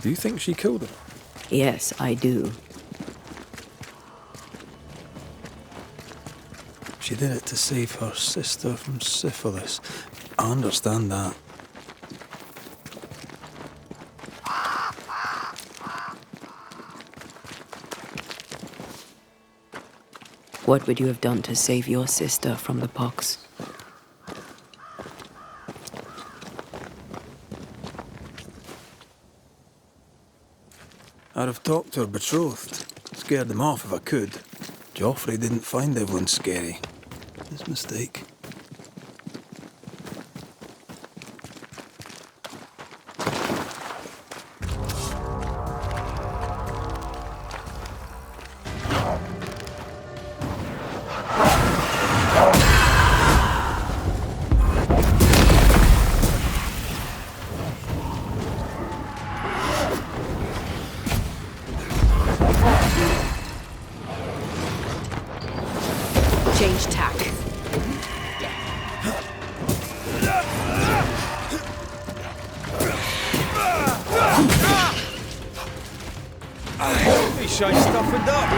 Do you think she killed him? Yes, I do. She did it to save her sister from syphilis. I understand that. What would you have done to save your sister from the pox? I'd have talked to her betrothed. Scared them off if I could. Joffrey didn't find everyone scary. His mistake. Change tack. He shines toughened up.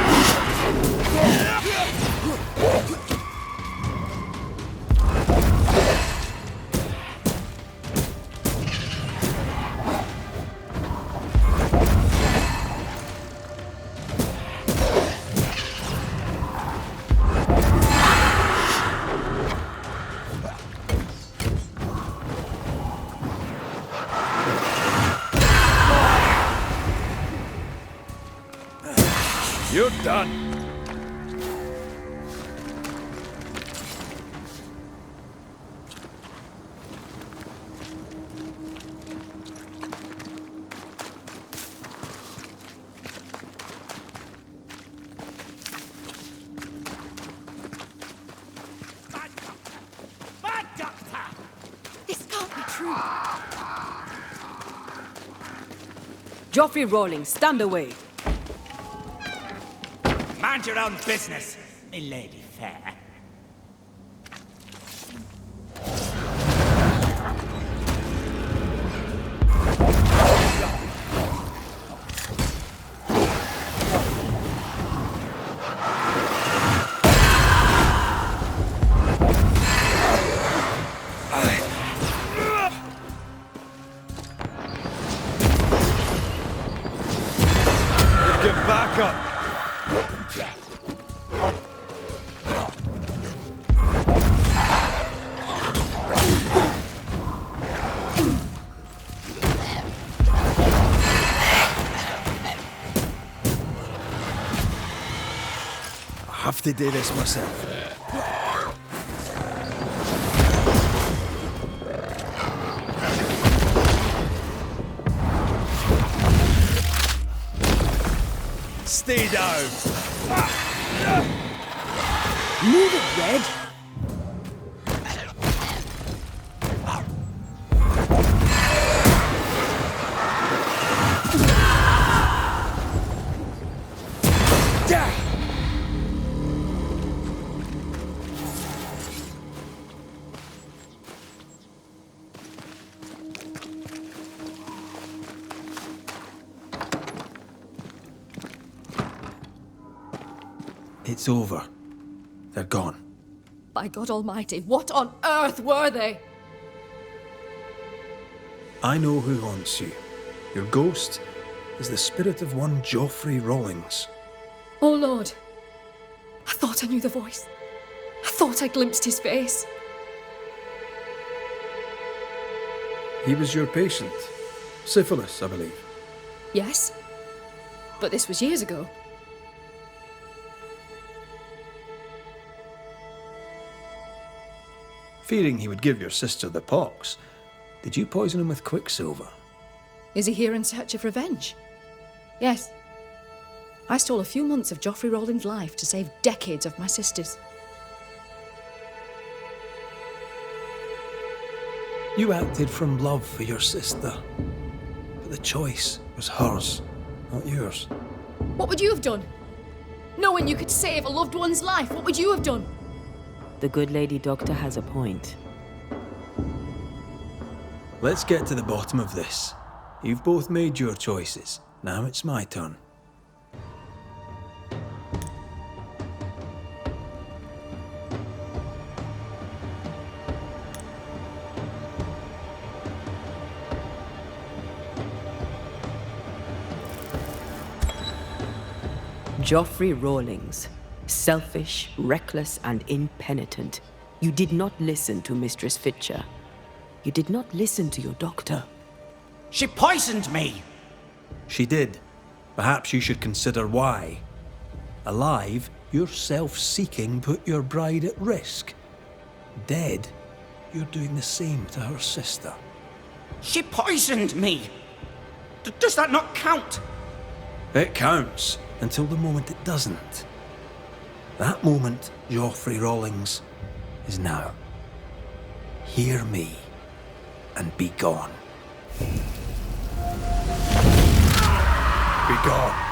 You're done. Bad doctor! This can't be true. Joffrey Rawlings, stand away. Mind your own business, milady fair. Get back up. I have to do this myself. Stay down. Move it, Red. It's over. They're gone. By God Almighty, what on earth were they? I know who haunts you. Your ghost is the spirit of one Joffrey Rawlings. Oh Lord, I thought I knew the voice. I thought I glimpsed his face. He was your patient. Syphilis, I believe. Yes, but this was years ago. Fearing he would give your sister the pox, did you poison him with quicksilver? Is he here in search of revenge? Yes. I stole a few months of Joffrey Rawlings' life to save decades of my sister's. You acted from love for your sister, but the choice was hers, not yours. What would you have done? Knowing you could save a loved one's life, what would you have done? The good lady doctor has a point. Let's get to the bottom of this. You've both made your choices. Now it's my turn. Joffrey Rawlings, selfish, reckless, and impenitent. You did not listen to Mistress Fitcher. You did not listen to your doctor. She poisoned me! She did. Perhaps you should consider why. Alive, your self-seeking put your bride at risk. Dead, you're doing the same to her sister. She poisoned me! Does that not count? It counts, until the moment it doesn't. That moment, Joffrey Rawlings, is now. Hear me, and be gone. Be gone.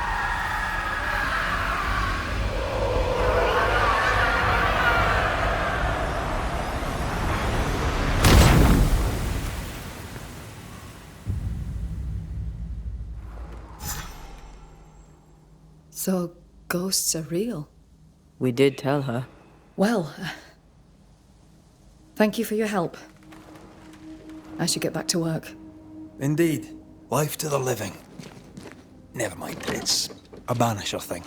So, ghosts are real? We did tell her. Well, thank you for your help. I should get back to work. Indeed. Life to the living. Never mind, it's a Banisher thing.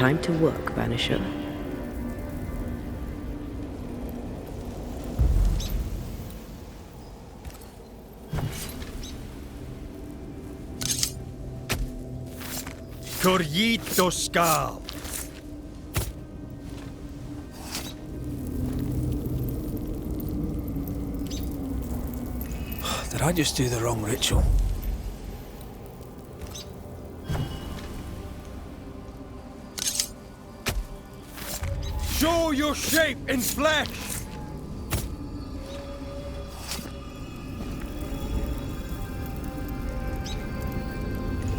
Time to work, Banisher. Corrito Scal. Did I just do the wrong ritual? Show your shape in flesh!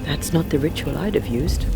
That's not the ritual I'd have used.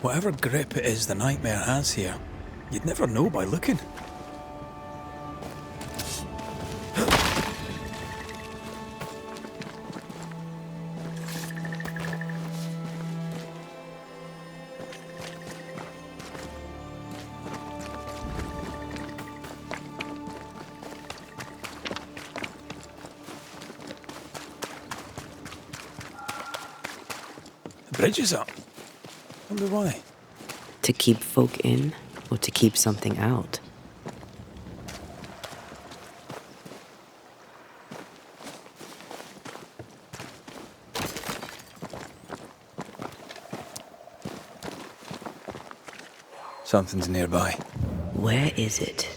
Whatever grip it is the nightmare has here, you'd never know by looking. The bridge is up. Wonder why. To keep folk in, or to keep something out? Something's nearby. Where is it?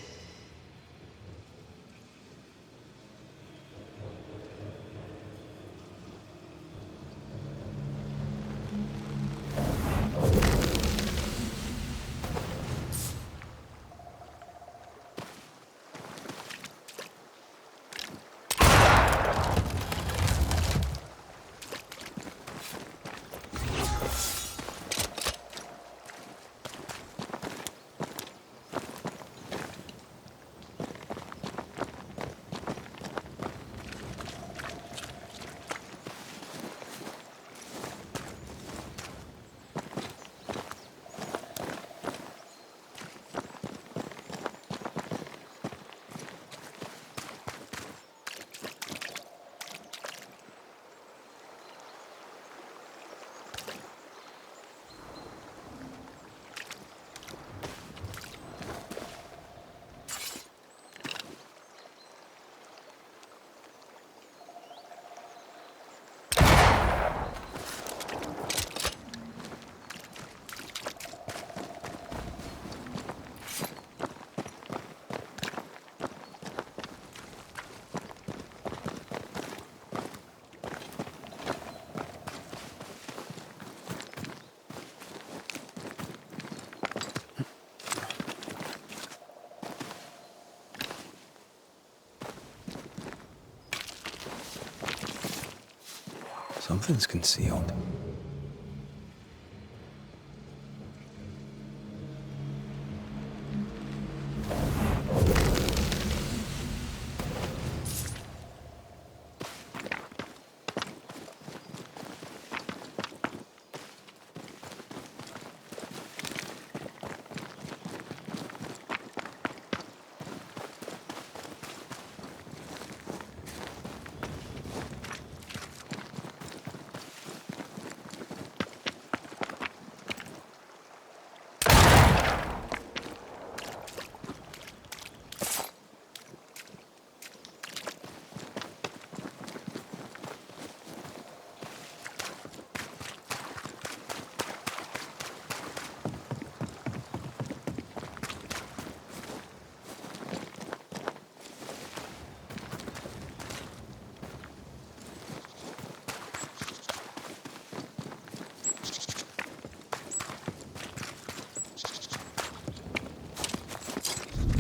Something's concealed.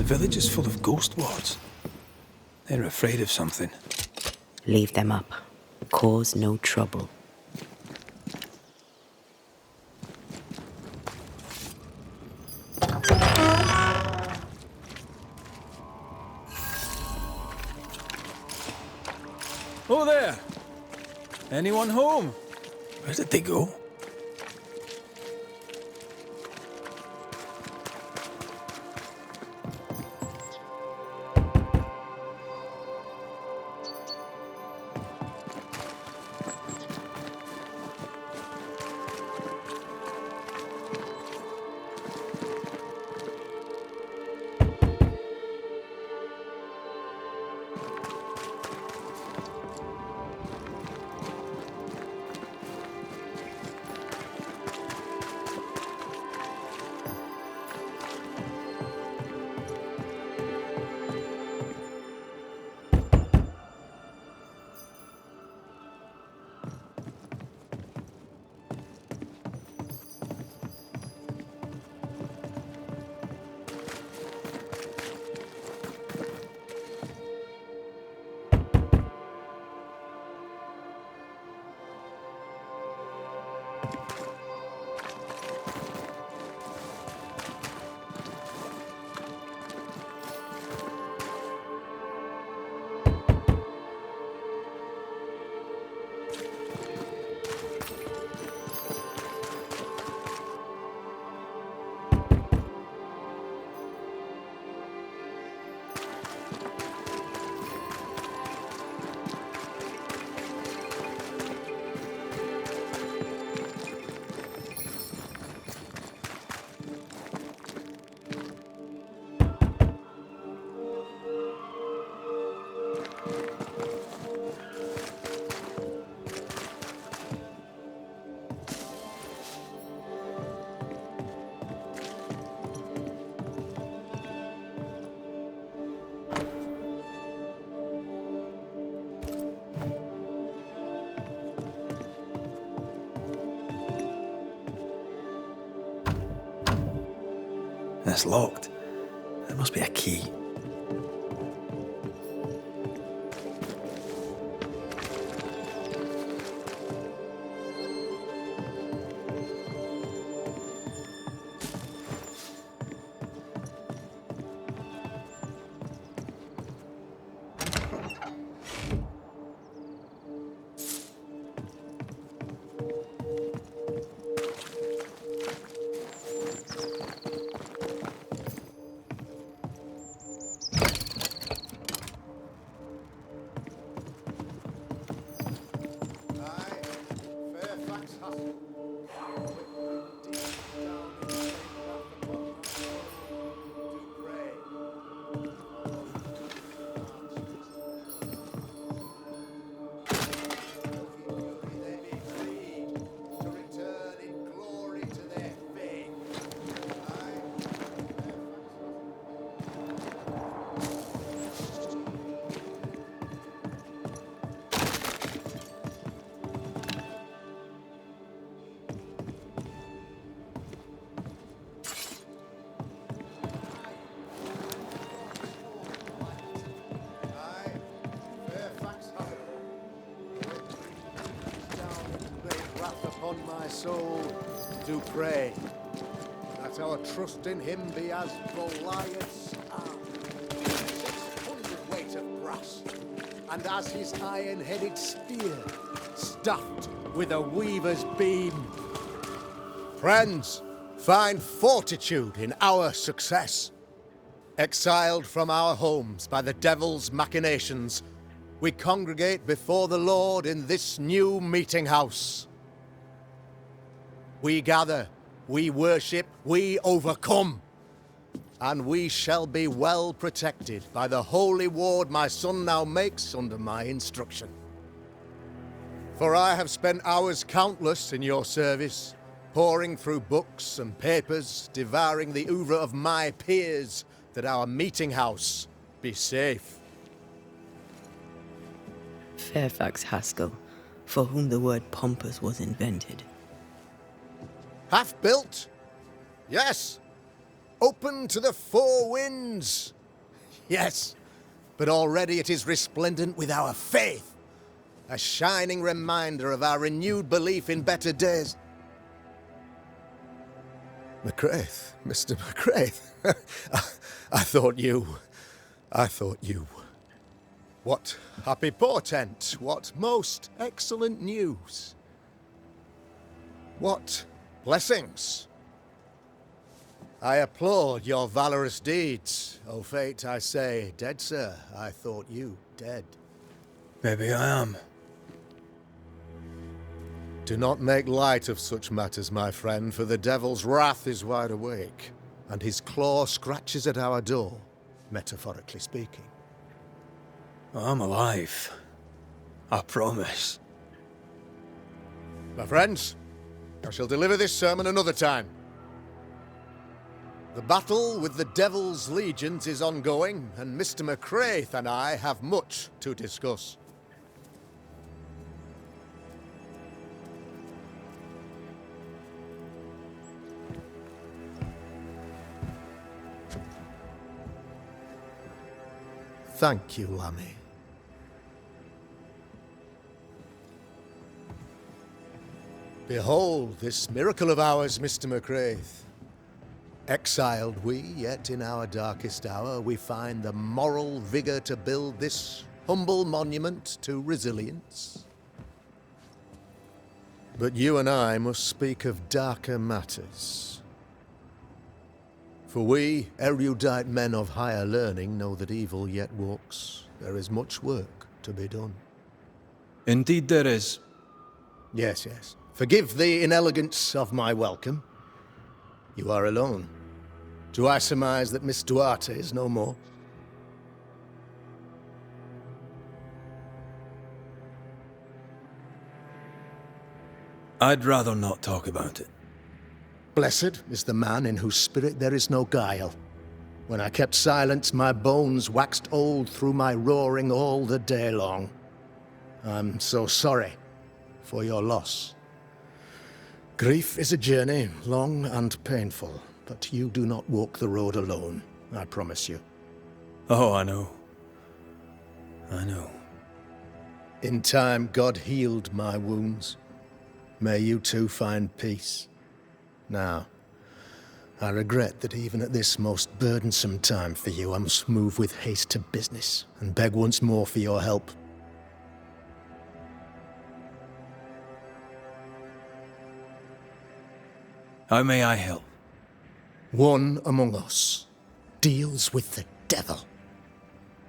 village is full of ghost wards. They're afraid of something. Leave them up. Cause no trouble. Oh there! Anyone home? Where did they go? It's locked. There must be a key. Upon my soul, do pray that our trust in him be as Goliath's arm, 600 weight of brass, and as his iron-headed spear, stuffed with a weaver's beam. Friends, find fortitude in our success. Exiled from our homes by the devil's machinations, we congregate before the Lord in this new meeting house. We gather, we worship, we overcome. And we shall be well protected by the holy ward my son now makes under my instruction. For I have spent hours countless in your service, poring through books and papers, devouring the oeuvre of my peers, that our meeting house be safe. Fairfax Haskell, for whom the word pompous was invented. Half built? Yes. Open to the four winds. yes, but already it is resplendent with our faith. A shining reminder of our renewed belief in better days. McCraith, Mr. McCraith. I thought you. What happy portent, what most excellent news. What blessings. I applaud your valorous deeds. O fate, I say, dead, sir, I thought you dead. Maybe I am. Do not make light of such matters, my friend, for the devil's wrath is wide awake, and his claw scratches at our door, metaphorically speaking. I'm alive. I promise. My friends, I shall deliver this sermon another time. The battle with the devil's legions is ongoing, and Mr. McCraith and I have much to discuss. Thank you, Lammy. Behold this miracle of ours, Mr. McCraith. Exiled we, yet in our darkest hour we find the moral vigor to build this humble monument to resilience. But you and I must speak of darker matters. For we, erudite men of higher learning, know that evil yet walks. There is much work to be done. Indeed there is. Yes, yes. Forgive the inelegance of my welcome. You are alone. Do I surmise that Miss Duarte is no more? I'd rather not talk about it. Blessed is the man in whose spirit there is no guile. When I kept silence, my bones waxed old through my roaring all the day long. I'm so sorry for your loss. Grief is a journey, long and painful, but you do not walk the road alone, I promise you. Oh, I know. I know. In time, God healed my wounds. May you too find peace. Now, I regret that even at this most burdensome time for you, I must move with haste to business and beg once more for your help. How may I help? One among us deals with the devil.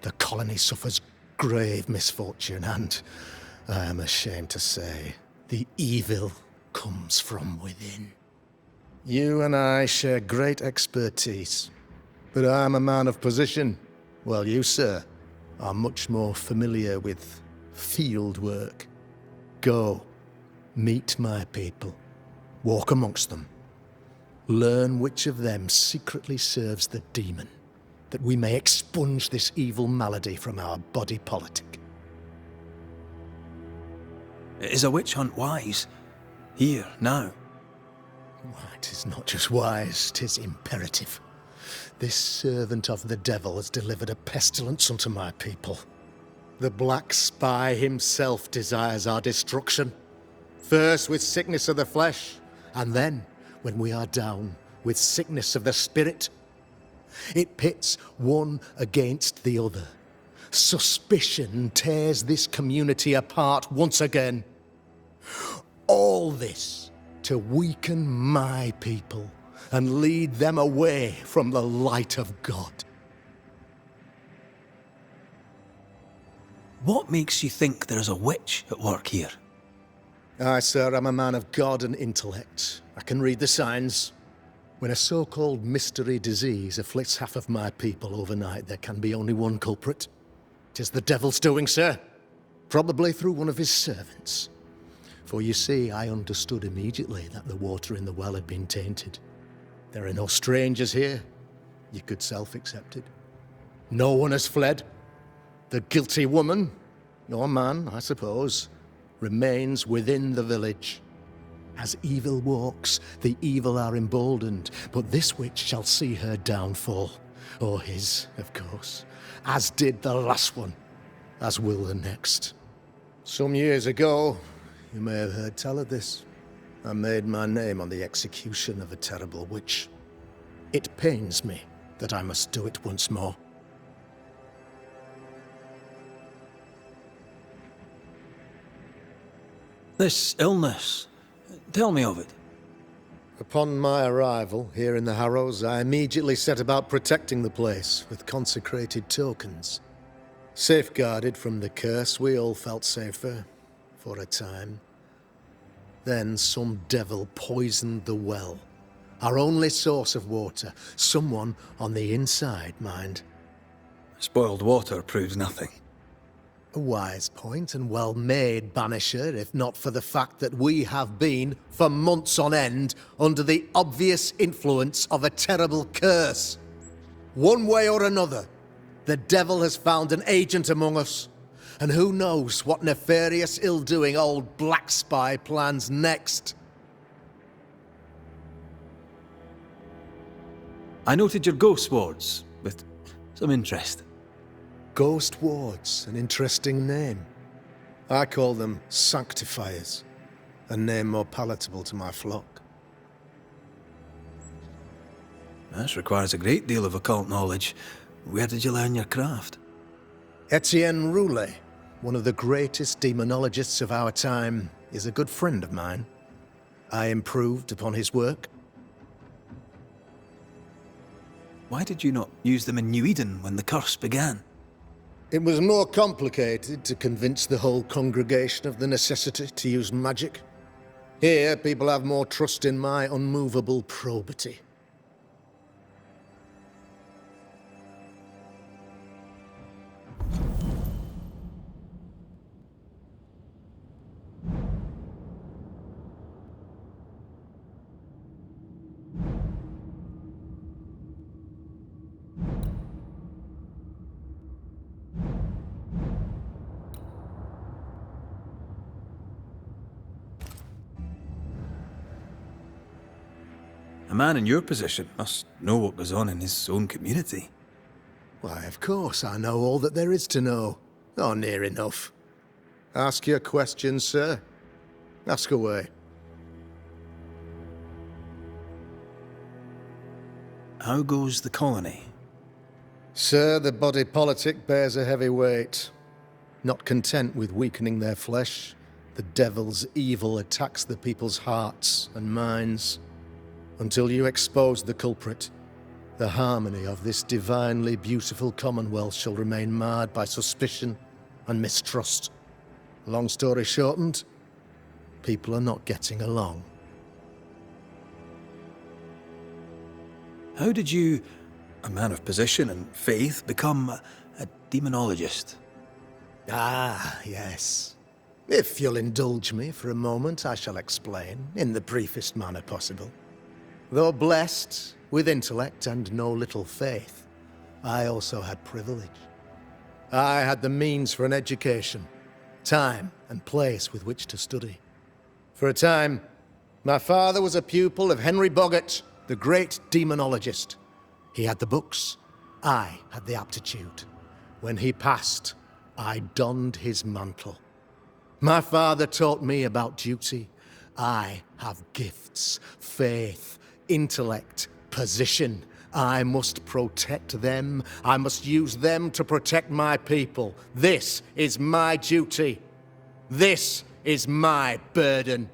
The colony suffers grave misfortune, and I am ashamed to say, the evil comes from within. You and I share great expertise, but I am a man of position, while you, sir, are much more familiar with field work. Go, meet my people, walk amongst them, learn which of them secretly serves the demon, that we may expunge this evil malady from our body politic. Is a witch hunt wise? Here, now? It is not just wise, 'tis imperative. This servant of the devil has delivered a pestilence unto my people. The black spy himself desires our destruction. First with sickness of the flesh, and then, when we are down, with sickness of the spirit. It pits one against the other. Suspicion tears this community apart once again. All this to weaken my people and lead them away from the light of God. What makes you think there's a witch at work here? Aye, sir, I'm a man of God and intellect. I can read the signs. When a so-called mystery disease afflicts half of my people overnight, there can be only one culprit. 'Tis the devil's doing, sir. Probably through one of his servants. For you see, I understood immediately that the water in the well had been tainted. There are no strangers here. You could self-accept it. No one has fled. The guilty woman, your man, I suppose, remains within the village. As evil walks, the evil are emboldened, but this witch shall see her downfall. or his, of course, as did the last one, as will the next. Some years ago, you may have heard tell of this, I made my name on the execution of a terrible witch. It pains me that I must do it once more. This illness, tell me of it. Upon my arrival here in the Harrows, I immediately set about protecting the place with consecrated tokens. Safeguarded from the curse, we all felt safer, for a time. Then some devil poisoned the well, our only source of water. Someone on the inside, mind. Spoiled water proves nothing. A wise point and well made, Banisher, if not for the fact that we have been, for months on end, under the obvious influence of a terrible curse. One way or another, the devil has found an agent among us, and who knows what nefarious ill-doing old Black Spy plans next. I noted your ghost wards with some interest. Ghost wards, an interesting name. I call them sanctifiers, a name more palatable to my flock. This requires a great deal of occult knowledge. Where did you learn your craft? Etienne Roulet, one of the greatest demonologists of our time, is a good friend of mine. I improved upon his work. Why did you not use them in New Eden when the curse began? It was more complicated to convince the whole congregation of the necessity to use magic. Here, people have more trust in my unmovable probity. A man in your position must know what goes on in his own community. Why, of course, I know all that there is to know. Or near enough. Ask your questions, sir. Ask away. How goes the colony? Sir, the body politic bears a heavy weight. Not content with weakening their flesh, the devil's evil attacks the people's hearts and minds. Until you expose the culprit, the harmony of this divinely beautiful commonwealth shall remain marred by suspicion and mistrust. Long story shortened, people are not getting along. How did you, a man of position and faith, become a demonologist? Ah, yes. If you'll indulge me for a moment, I shall explain, in the briefest manner possible. Though blessed with intellect and no little faith, I also had privilege. I had the means for an education, time and place with which to study. For a time, my father was a pupil of Henry Boggart, the great demonologist. He had the books, I had the aptitude. When he passed, I donned his mantle. My father taught me about duty. I have gifts, faith, intellect, position. I must protect them. I must use them to protect my people. This is my duty. This is my burden.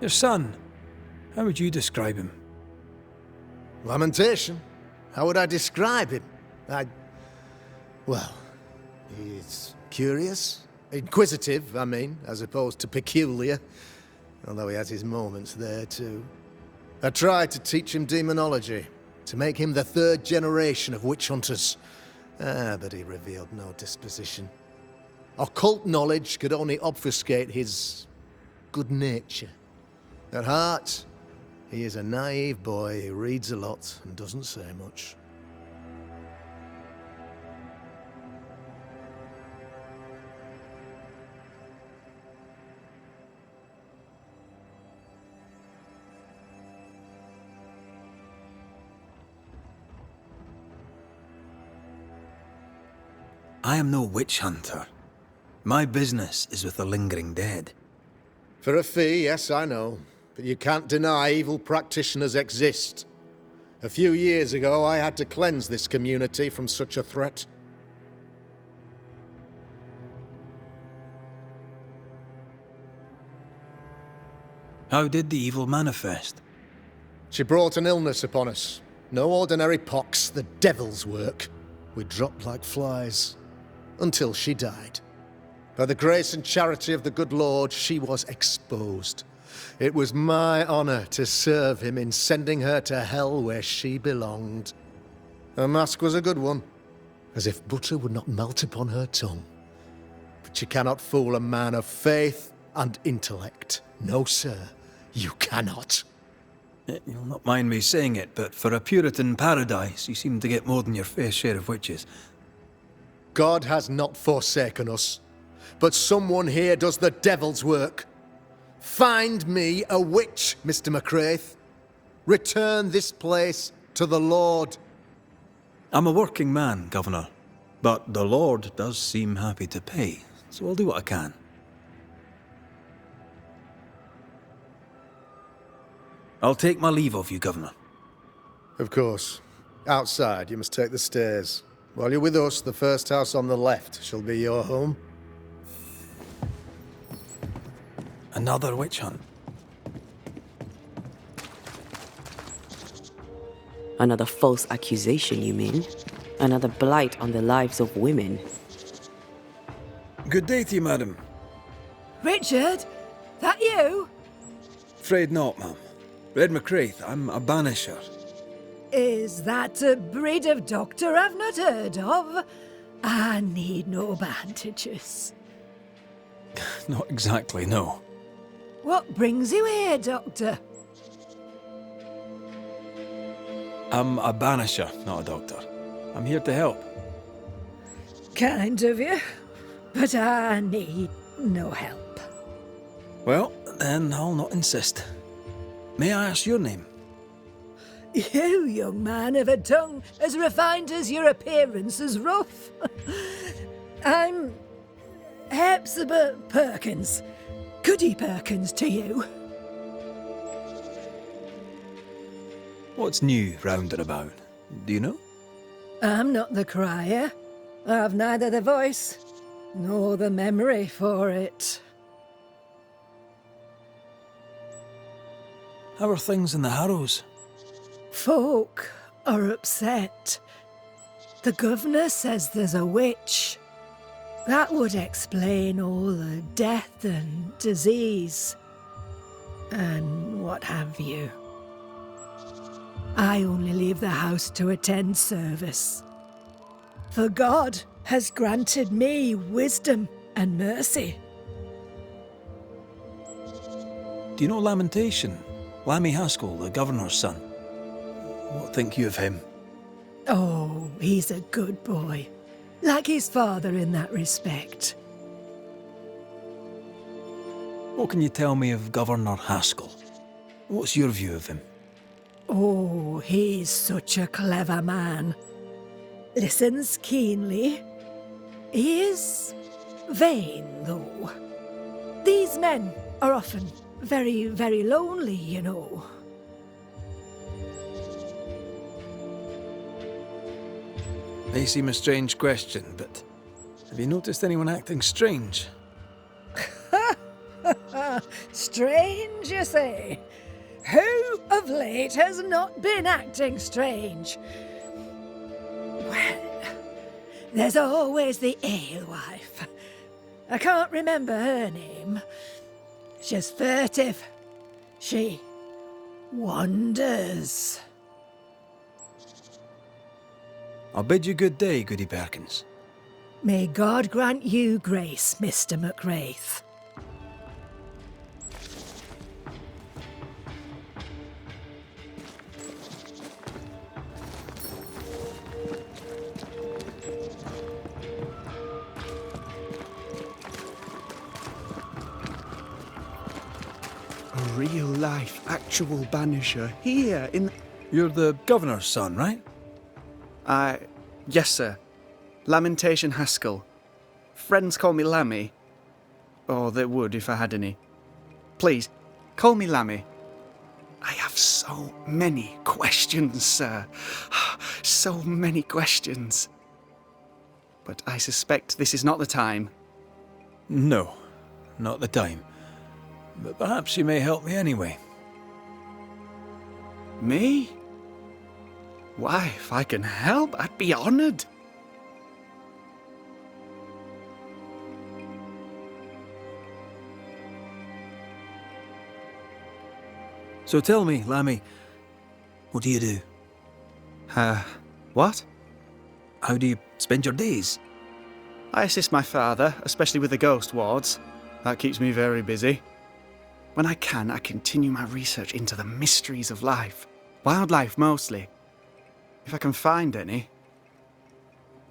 Your son, how would you describe him? Lamentation. How would I describe him? Well, he's curious. Inquisitive, I mean, as opposed to peculiar. Although he has his moments there, too. I tried to teach him demonology, to make him the third generation of witch hunters. But he revealed no disposition. Occult knowledge could only obfuscate his good nature. At heart, he is a naive boy who reads a lot and doesn't say much. I am no witch hunter. My business is with the lingering dead. For a fee, yes, I know. But you can't deny evil practitioners exist. A few years ago, I had to cleanse this community from such a threat. How did the evil manifest? She brought an illness upon us. No ordinary pox, the devil's work. We dropped like flies. Until she died. By the grace and charity of the good Lord, she was exposed. It was my honor to serve him in sending her to hell where she belonged. Her mask was a good one, as if butter would not melt upon her tongue. But you cannot fool a man of faith and intellect. No, sir, you cannot. You'll not mind me saying it, but for a Puritan paradise, you seem to get more than your fair share of witches. God has not forsaken us, but someone here does the devil's work. Find me a witch, Mr. McCraith. Return this place to the Lord. I'm a working man, Governor, but the Lord does seem happy to pay, so I'll do what I can. I'll take my leave of you, Governor. Of course. Outside, you must take the stairs. While you're with us, the first house on the left shall be your home. Another witch hunt. Another false accusation, you mean? Another blight on the lives of women. Good day to you, madam. Richard? That you? Afraid not, ma'am. Red McCraith, I'm a banisher. Is that a breed of doctor I've not heard of? I need no bandages. Not exactly, no. What brings you here, Doctor? I'm a banisher, not a doctor. I'm here to help. Kind of you, but I need no help. Well, then I'll not insist. May I ask your name? You, young man, have a tongue as refined as your appearance is rough. I'm Hepzibah Perkins. Goody Perkins to you. What's new round and about? Do you know? I'm not the crier. I've neither the voice nor the memory for it. How are things in the Harrows? Folk are upset. The governor says there's a witch. That would explain all the death and disease. And what have you. I only leave the house to attend service. For God has granted me wisdom and mercy. Do you know Lamentation? Lammy Haskell, the governor's son. What think you of him? Oh, he's a good boy. Like his father in that respect. What can you tell me of Governor Haskell? What's your view of him? Oh, he's such a clever man. Listens keenly. He is vain, though. These men are often very, very lonely, you know. May seem a strange question, but have you noticed anyone acting strange? Strange, you say? Who of late has not been acting strange? Well, there's always the alewife. I can't remember her name. She's furtive. She wanders. I'll bid you good day, Goody Perkins. May God grant you grace, Mr. McCraith. A real-life, actual Banisher here in... You're the governor's son, right? Yes, sir. Lamentation Haskell. Friends call me Lammy. Or they would if I had any. Please, call me Lammy. I have so many questions, sir. So many questions. But I suspect this is not the time. No, not the time. But perhaps you may help me anyway. Me? Why, if I can help, I'd be honoured. So tell me, Lammy, what do you do? What? How do you spend your days? I assist my father, especially with the ghost wards. That keeps me very busy. When I can, I continue my research into the mysteries of life. Wildlife, mostly. If I can find any.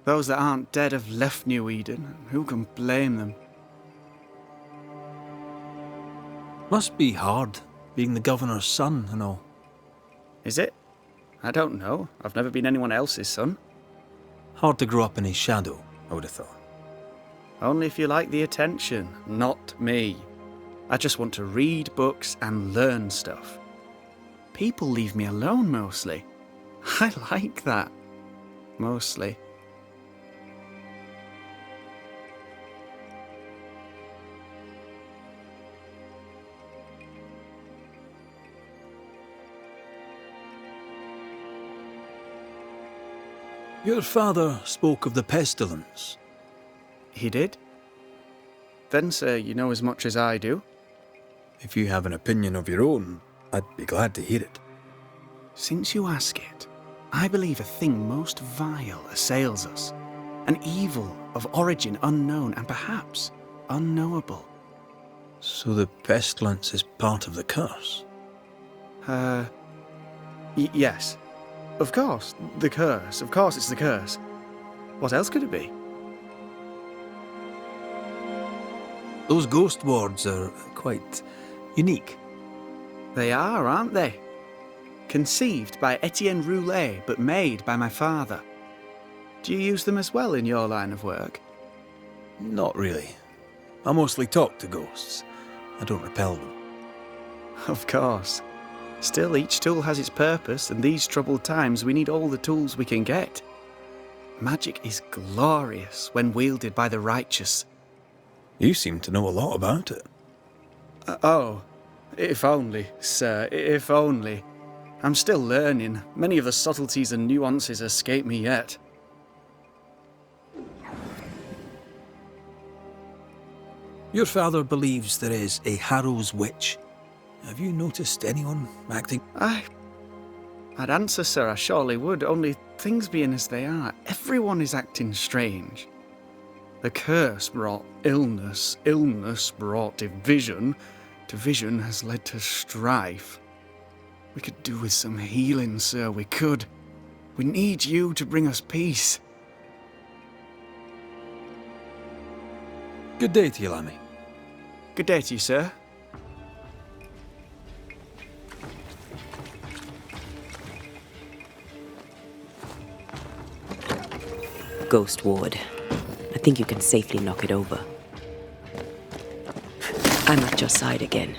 Those that aren't dead have left New Eden. Who can blame them? Must be hard, being the governor's son and all. Is it? I don't know. I've never been anyone else's son. Hard to grow up in his shadow, I would have thought. Only if you like the attention, not me. I just want to read books and learn stuff. People leave me alone mostly. I like that. Mostly. Your father spoke of the pestilence. He did? Then, sir, you know as much as I do. If you have an opinion of your own, I'd be glad to hear it. Since you ask it, I believe a thing most vile assails us. An evil of origin unknown and perhaps unknowable. So the pestilence is part of the curse? Yes. Of course, the curse. Of course it's the curse. What else could it be? Those ghost wards are quite unique. They are, aren't they? Conceived by Etienne Roulet, but made by my father. Do you use them as well in your line of work? Not really. I mostly talk to ghosts. I don't repel them. Of course. Still, each tool has its purpose, and these troubled times we need all the tools we can get. Magic is glorious when wielded by the righteous. You seem to know a lot about it. Oh, if only, sir, if only. I'm still learning. Many of the subtleties and nuances escape me yet. Your father believes there is a Harrow's witch. Have you noticed anyone acting? I'd answer, sir, I surely would, only things being as they are, everyone is acting strange. The curse brought illness, illness brought division, division has led to strife. We could do with some healing, sir, we could. We need you to bring us peace. Good day to you, Lammy. Good day to you, sir. Ghost ward. I think you can safely knock it over. I'm at your side again.